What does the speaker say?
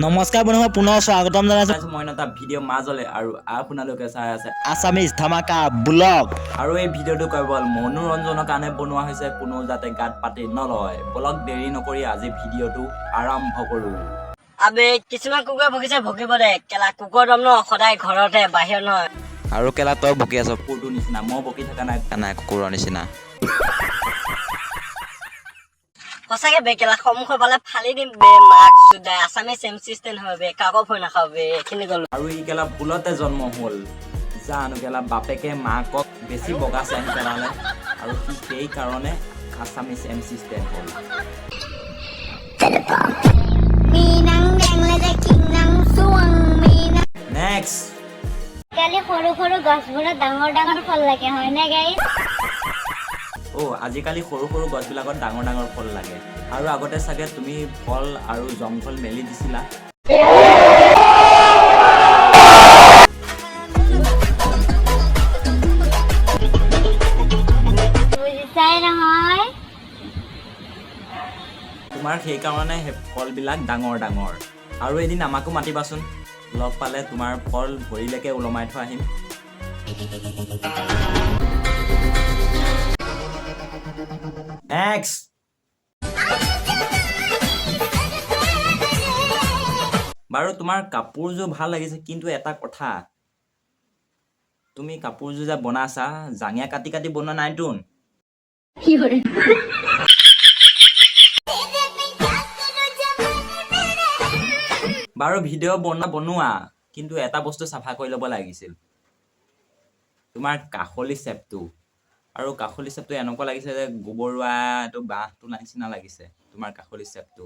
নমস্কাৰ বন্ধুসকল, পুনৰ স্বাগতম জনাইছোঁ মই এটা ভিডিঅ' মাজলে আৰু আপোনালোকে চাই আছে আছামিজ ধামাকা ব্লগ। আৰু এই ভিডিঅ'টো কেৱল মনোৰঞ্জনৰ কাৰণে বনোৱা হৈছে, কোনো যাতে গাত পাতি নলয়। বলক দেৰি নকৰি আজি ভিডিঅ'টো আৰম্ভ কৰোঁ। আবে কিছুমান কুকুৰে ভুকিছে, ভুকিব দে। কেলা কুকুৰ দম ন সদায় ঘৰতে, বাহিৰত নহয়। আৰু কেলা তই বকি আছ কুকুৰটোৰ নিচিনা মই বকি থকা নাই কুকুৰৰ নিচিনা। সঁচাকে বে, কেলা সন্মুখৰ ফালে ফালি দিম বে, মাক চুদাই। আছামিজ চেম চিষ্টেম হয় বে, কাকো ভয় নাখাও বে, এইখিনি গলো। আৰু ই কেলা ভুলতে জন্ম হ'ল। জানো কেলা বাপেকে মাকক বেছি বগা চাহি পেলালে আৰু সি সেইকাৰণে আছামিজ এম চিষ্টেম হ'ল। নেক্সট। কালি সৰু সৰু গছবোৰত ডাঙৰ ডাঙৰ ফল লাগে, হয়নে গাইজ? আজিকালি সৰু সৰু গছবিলাকত ডাঙৰ ডাঙৰ ফল লাগে। আৰু আগতে চাগে তুমি ফল আৰু জংঘল মেলি দিছিলা। বুজিছাই নহয়? তোমাৰ সেইকাৰণে সেই ফলবিলাক ডাঙৰ ডাঙৰ। আৰু এদিন আমাকো মাতিবাচোন, লগ পালে তোমাৰ ফল ভৰিলৈকে ওলমাই থৈ আহিম। নেক্সট। বাৰু তোমাৰ কাপোৰযোৰ ভাল লাগিছে, কিন্তু এটা কথা, তুমি কাপোৰযোৰ যে বনাইছা জাঙিয়া কাটি কাটি বনোৱা নাইতোন? বাৰু ভিডিঅ' বনোৱা, কিন্তু এটা বস্তু চাফা কৰি ল'ব লাগিছিল, তোমাৰ কাষলি চেপটো। আৰু কাষলি চেপটো এনেকুৱা লাগিছে যে গোবৰুৱা এইটো বাঁহটো নিচিনা লাগিছে তোমাৰ কাষলি চেপটো।